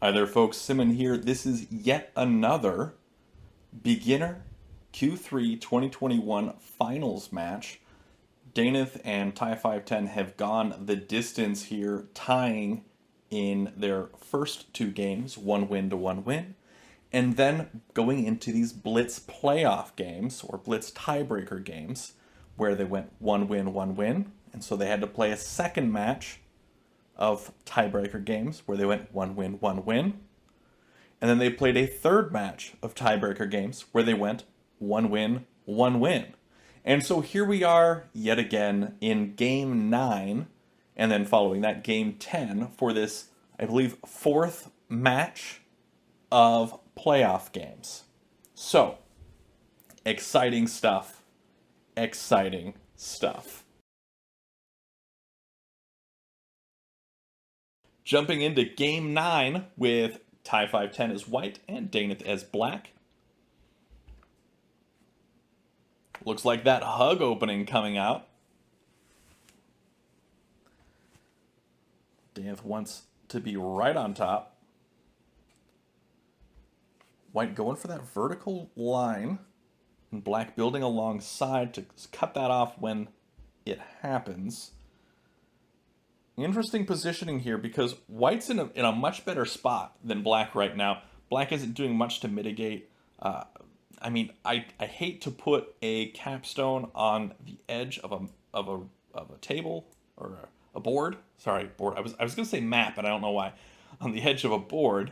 Hi there folks, Simon here. This is yet another beginner Q3 2021 finals match. daenyth and TIE510 have gone the distance here, tying in their first two games, 1 win to 1 win, and then going into these Blitz playoff games, or Blitz tiebreaker games, where they went 1 win, 1 win, and so they had to play a second match of tiebreaker games where they went 1 win, 1 win. And then they played a third match of tiebreaker games where they went 1 win, 1 win. And so here we are yet again in game 9, and then following that game 10 for this, I believe, fourth match of playoff games. So, exciting stuff. Exciting stuff. Jumping into game 9 with TIE510 as white and daenyth as black. Looks like that hug opening coming out. daenyth wants to be right on top. White going for that vertical line, and black building alongside to cut that off when it happens. Interesting positioning here because white's in a much better spot than black right now. Black isn't doing much to mitigate. I mean, I hate to put a capstone on the edge of a table or a board. Sorry, board. I was gonna say map, and I don't know why. On the edge of a board.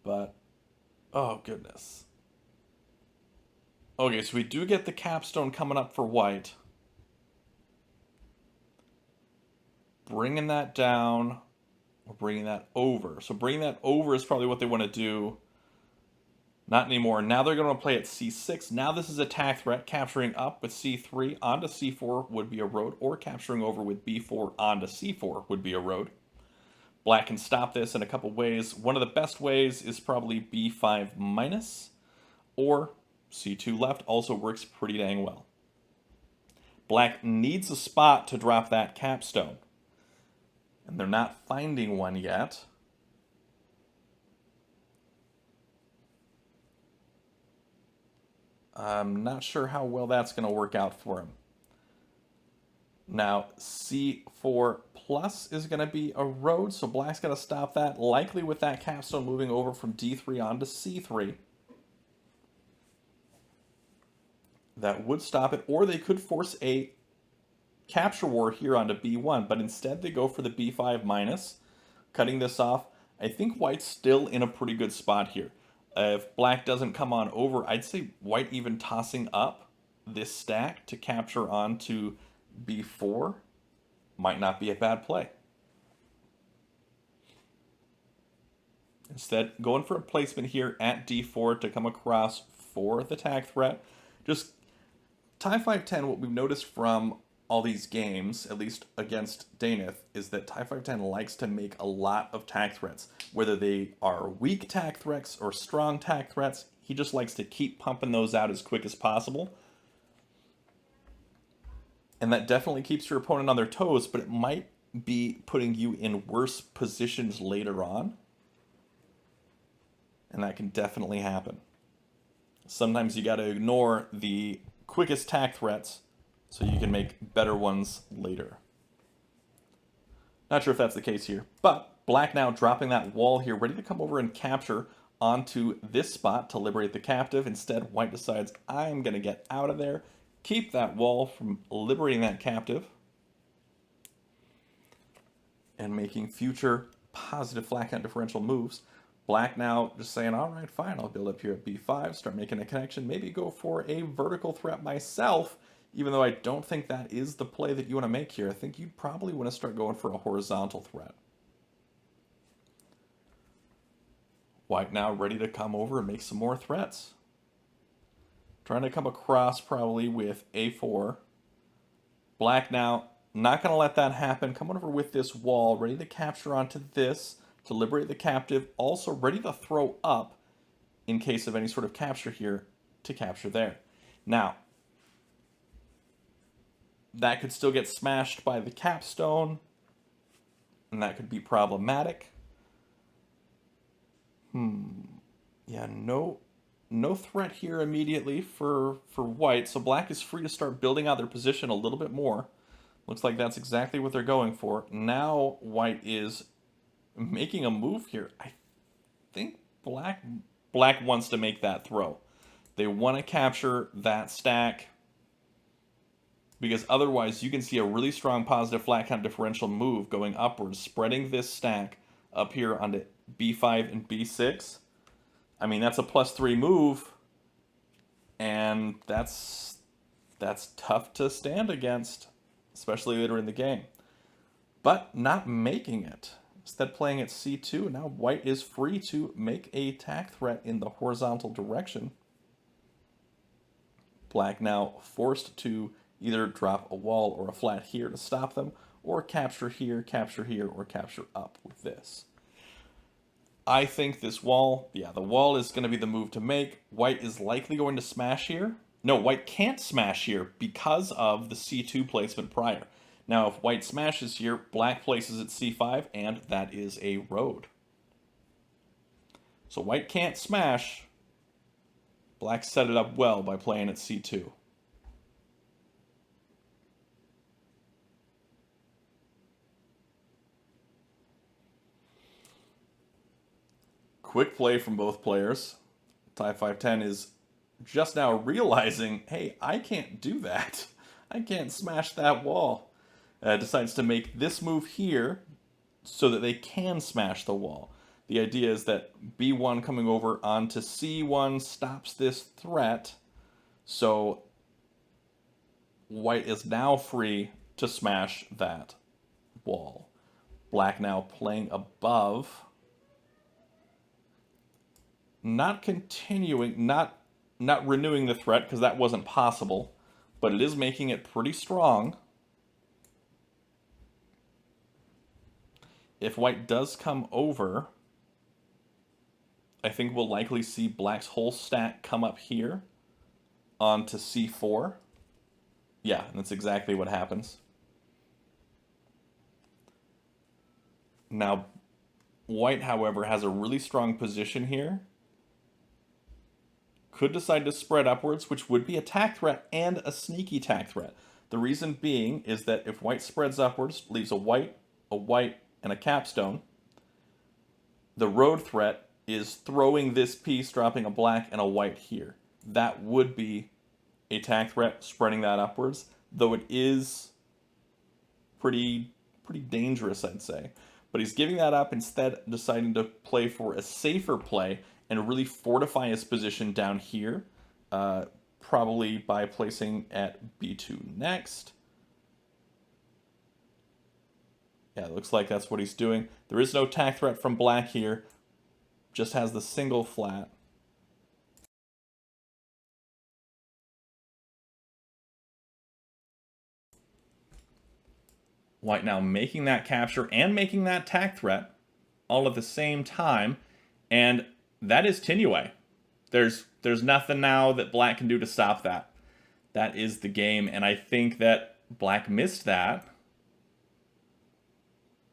But oh goodness. Okay, so we do get the capstone coming up for white. Bringing that down, or bringing that over. So bringing that over is probably what they want to do. Not anymore. Now they're going to play at c6. Now this is attack threat. Capturing up with c3 onto c4 would be a road, or capturing over with b4 onto c4 would be a road. Black can stop this in a couple ways. One of the best ways is probably b5 minus, or c2 left also works pretty dang well. Black needs a spot to drop that capstone, and they're not finding one yet. I'm not sure how well that's going to work out for him. Now, c4 plus is going to be a road, so black's got to stop that, likely with that capstone moving over from d3 onto c3. That would stop it, or they could force a capture war here onto b1, but instead they go for the b5 minus, cutting this off. I think white's still in a pretty good spot here. If black doesn't come on over, I'd say white even tossing up this stack to capture onto b4 might not be a bad play. Instead, going for a placement here at d4 to come across for the attack threat. Just TIE510, what we've noticed from all these games, at least against daenyth, is that TIE510 likes to make a lot of tack threats. Whether they are weak tack threats or strong tack threats, he just likes to keep pumping those out as quick as possible. And that definitely keeps your opponent on their toes, but it might be putting you in worse positions later on. And that can definitely happen. Sometimes you gotta ignore the quickest tack threats so you can make better ones later. Not sure if that's the case here, but black now dropping that wall here, ready to come over and capture onto this spot to liberate the captive. Instead, white decides, I'm going to get out of there, keep that wall from liberating that captive, and making future positive flat count differential moves. Black now just saying, all right, fine, I'll build up here at b5, start making a connection, maybe go for a vertical threat myself, even though I don't think that is the play that you want to make here. I think you probably want to start going for a horizontal threat. White now ready to come over and make some more threats. Trying to come across probably with a4. Black now not going to let that happen. Come over with this wall, ready to capture onto this to liberate the captive. Also ready to throw up in case of any sort of capture here to capture there. Now, that could still get smashed by the capstone. and that could be problematic. Yeah, no threat here immediately for white, so black is free to start building out their position a little bit more. Looks like that's exactly what they're going for. Now white is making a move here. I think black wants to make that throw. They want to capture that stack because otherwise you can see a really strong positive flat count differential move going upwards, spreading this stack up here onto b5 and b6. I mean, that's a +3 move, and that's tough to stand against, especially later in the game. But not making it. Instead playing at c2, now white is free to make a attack threat in the horizontal direction. Black now forced to either drop a wall or a flat here to stop them, or capture here, or capture up with this. I think this wall, yeah, the wall is going to be the move to make. White is likely going to smash here. No, white can't smash here because of the c2 placement prior. Now, if white smashes here, black places at c5, and that is a road. So white can't smash. Black set it up well by playing at c2. Quick play from both players. TIE510 is just now realizing, hey, I can't do that. I can't smash that wall. Decides to make this move here so that they can smash the wall. The idea is that b1 coming over onto c1 stops this threat, so white is now free to smash that wall. Black now playing above. Not continuing, not renewing the threat because that wasn't possible, but it is making it pretty strong. If white does come over, I think we'll likely see black's whole stack come up here onto c4. Yeah, that's exactly what happens. Now, white, however, has a really strong position here. Could decide to spread upwards, which would be a attack threat and a sneaky attack threat. The reason being is that if white spreads upwards, leaves a white, and a capstone, the road threat is throwing this piece, dropping a black and a white here. That would be a attack threat, spreading that upwards, though it is pretty dangerous, I'd say. But he's giving that up, instead deciding to play for a safer play and really fortify his position down here, probably by placing at b2 next. Yeah, it looks like that's what he's doing. There is no attack threat from black here, just has the single flat. White now making that capture and making that attack threat all at the same time, and that is Tinue. There's nothing now that black can do to stop that. That is the game, and I think that black missed that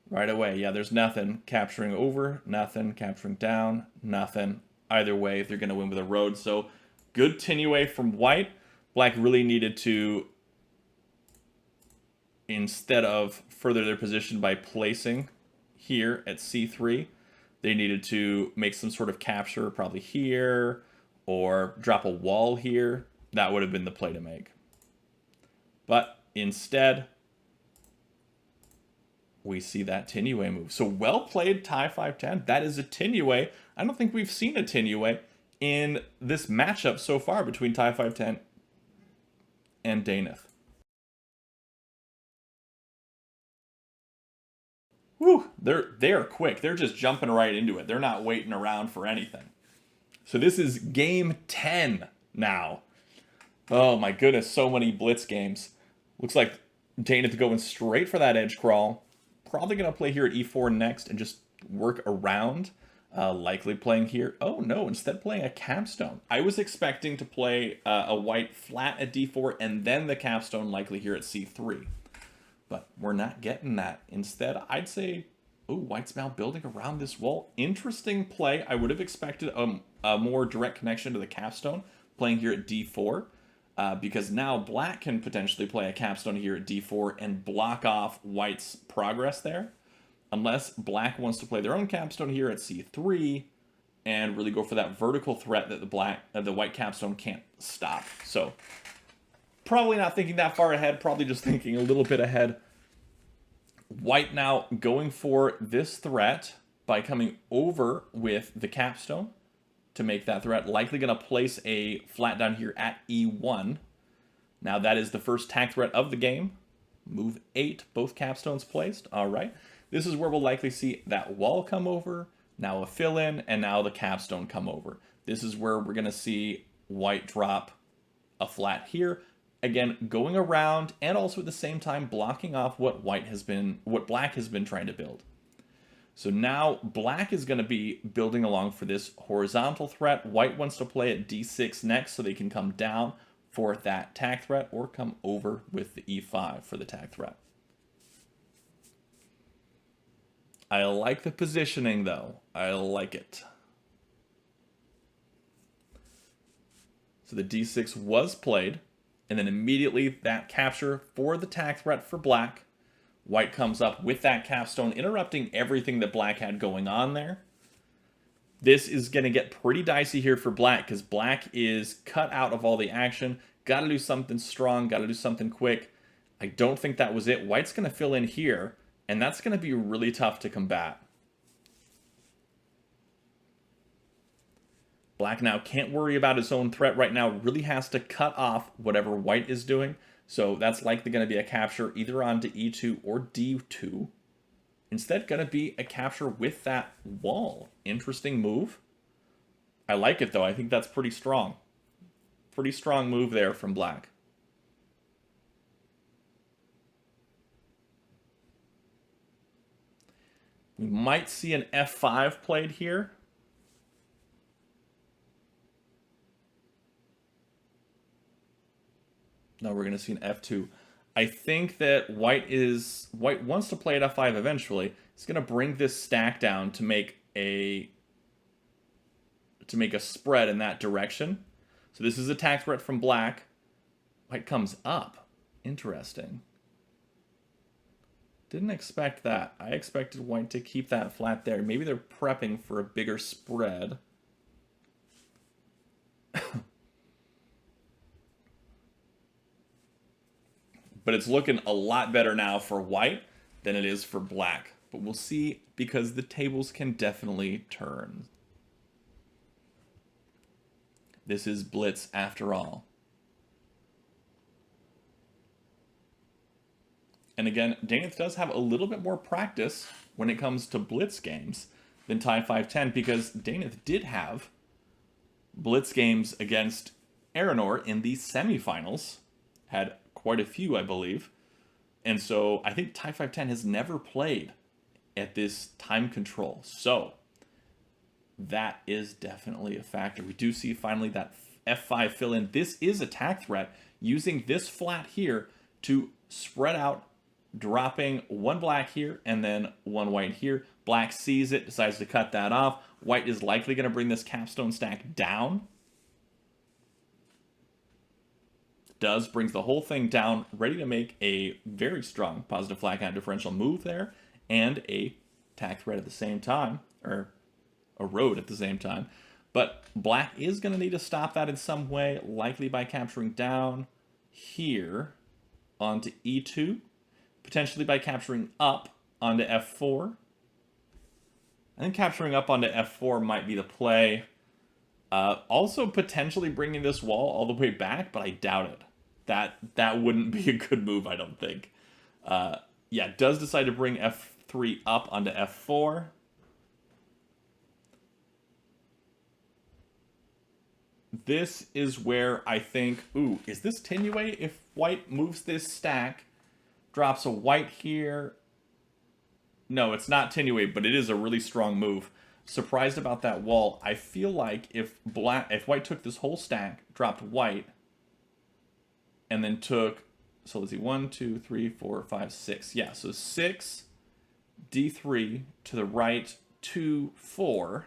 right away. Yeah, there's nothing. Capturing over, nothing. Capturing down, nothing. Either way, they're going to win with a road. So good Tinue from white. Black really needed to, instead of further their position by placing here at c3, they needed to make some sort of capture, probably here, or drop a wall here. That would have been the play to make. But instead, we see that Tinue move. So well played, TIE510. That is a Tinue. I don't think we've seen a Tinue in this matchup so far between TIE510 and daenyth. Whew, they're quick. They're just jumping right into it. They're not waiting around for anything. So this is game 10 now. Oh my goodness, so many Blitz games. Looks like daenyth going straight for that edge crawl. Probably going to play here at e4 next and just work around. Likely playing here. Oh no, instead playing a capstone. I was expecting to play a white flat at d4 and then the capstone likely here at c3. But we're not getting that. Instead, I'd say Oh, white's now building around this wall. Interesting play. I would have expected a more direct connection to the capstone playing here at d4. Because now black can potentially play a capstone here at d4 and block off white's progress there. Unless black wants to play their own capstone here at c3 and really go for that vertical threat that the white capstone can't stop. So probably not thinking that far ahead, probably just thinking a little bit ahead. White now going for this threat by coming over with the capstone to make that threat. Likely going to place a flat down here at e1. Now that is the first tack threat of the game. Move 8, both capstones placed. All right. This is where we'll likely see that wall come over, now a fill-in, and now the capstone come over. This is where we're going to see white drop a flat here. Again, going around and also at the same time blocking off what black has been trying to build. So now black is going to be building along for this horizontal threat. White wants to play at d6 next so they can come down for that tack threat or come over with the e5 for the tack threat. I like the positioning though. I like it. So the d6 was played, and then immediately that capture for the tack threat for black. White comes up with that capstone, interrupting everything that black had going on there. This is going to get pretty dicey here for black, because black is cut out of all the action. Got to do something strong, got to do something quick. I don't think that was it. White's going to fill in here, and that's going to be really tough to combat. Black now can't worry about his own threat right now, really has to cut off whatever white is doing. So that's likely going to be a capture either onto e2 or d2. Instead, going to be a capture with that wall. Interesting move. I like it though. I think that's pretty strong. Pretty strong move there from black. We might see an f5 played here. No, we're going to see an f2. I think that white wants to play at f5 eventually. It's going to bring this stack down to make a spread in that direction. So this is a tack threat from black. White comes up. Interesting. Didn't expect that. I expected white to keep that flat there. Maybe they're prepping for a bigger spread. But it's looking a lot better now for white than it is for black. But we'll see, because the tables can definitely turn. This is Blitz after all. And again, daenyth does have a little bit more practice when it comes to Blitz games than TIE510, because daenyth did have Blitz games against Aranor in the semifinals. Had quite a few, I believe. And so I think TIE510 has never played at this time control. So that is definitely a factor. We do see finally that f5 fill in. This is a tack threat, using this flat here to spread out, dropping one black here and then one white here. Black sees it, decides to cut that off. White is likely going to bring this capstone stack down. Brings the whole thing down, ready to make a very strong positive flag count differential move there, and a tack threat at the same time, or a road at the same time. But black is going to need to stop that in some way, likely by capturing down here onto e2, potentially by capturing up onto f4. I think capturing up onto f4 might be the play. Also potentially bringing this wall all the way back, but I doubt it. That wouldn't be a good move, I don't think. Yeah, does decide to bring f3 up onto f4. This is where I think, ooh, is this Tenuate? If white moves this stack, drops a white here. No, it's not Tenuate, but it is a really strong move. Surprised about that wall. I feel like if white took this whole stack, dropped white, and then took, so let's see, 1, 2, 3, 4, 5, 6. Yeah, so 6 D3 to the right, 2, 4.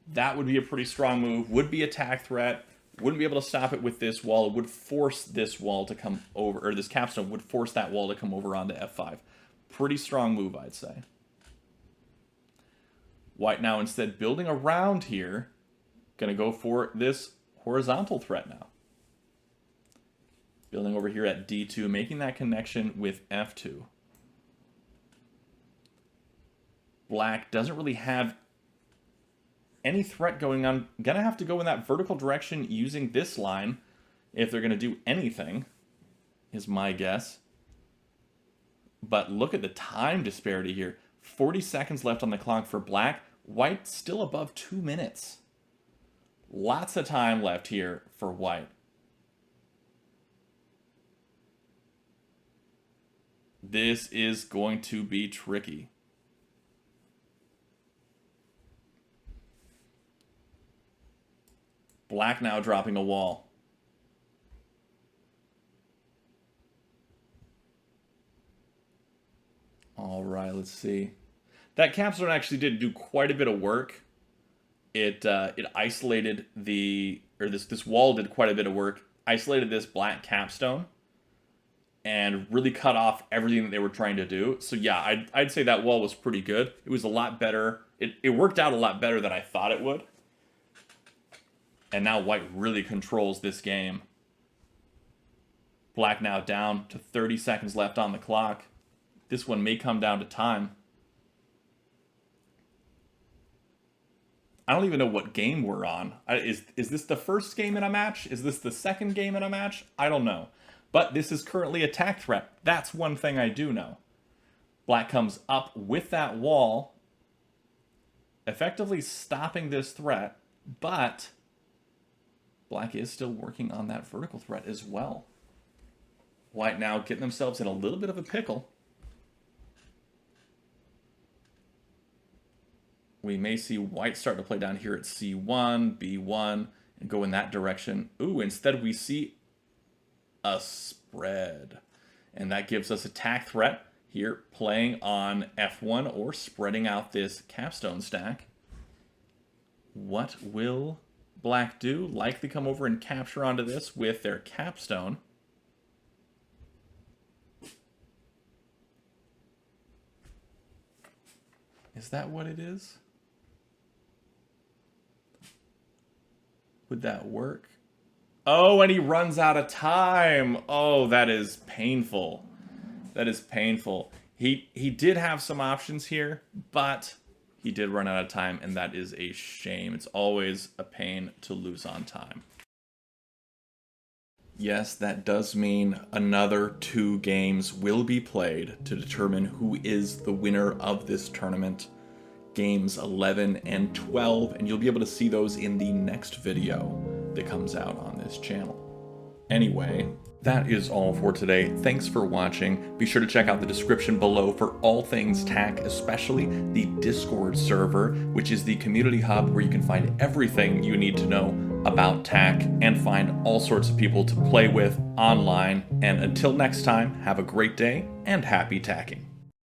That would be a pretty strong move. Would be attack threat. Wouldn't be able to stop it with this wall. It would force this wall to come over, or this capstone would force that wall to come over onto F5. Pretty strong move, I'd say. White now instead building around here. Going to go for this horizontal threat now. Building over here at D2, making that connection with F2. Black doesn't really have any threat going on. Gonna have to go in that vertical direction using this line if they're gonna do anything, is my guess. But look at the time disparity here. 40 seconds left on the clock for Black. White still above 2 minutes. Lots of time left here for White. This is going to be tricky. Black now dropping a wall. All right, let's see. That capstone actually did do quite a bit of work. It isolated this wall did quite a bit of work. Isolated this black capstone and really cut off everything that they were trying to do. So yeah, I'd say that wall was pretty good. It was a lot better. It worked out a lot better than I thought it would. And now White really controls this game. Black now down to 30 seconds left on the clock. This one may come down to time. I don't even know what game we're on. Is this the first game in a match? Is this the second game in a match? I don't know. But this is currently attack threat. That's one thing I do know. Black comes up with that wall, effectively stopping this threat, but Black is still working on that vertical threat as well. White now getting themselves in a little bit of a pickle. We may see White start to play down here at C1, B1, and go in that direction. Ooh, instead we see a spread. And that gives us attack threat here, playing on F1 or spreading out this capstone stack. What will Black do? Likely come over and capture onto this with their capstone. Is that what it is? Would that work? Oh, and he runs out of time. Oh, that is painful. That is painful. He did have some options here, but he did run out of time, and that is a shame. It's always a pain to lose on time. Yes, that does mean another 2 games will be played to determine who is the winner of this tournament. Games 11 and 12, and you'll be able to see those in the next video that comes out on this channel. Anyway, that is all for today. Thanks for watching. Be sure to check out the description below for all things TAC, especially the Discord server, which is the community hub where you can find everything you need to know about TAC and find all sorts of people to play with online. And until next time, have a great day and happy tacking.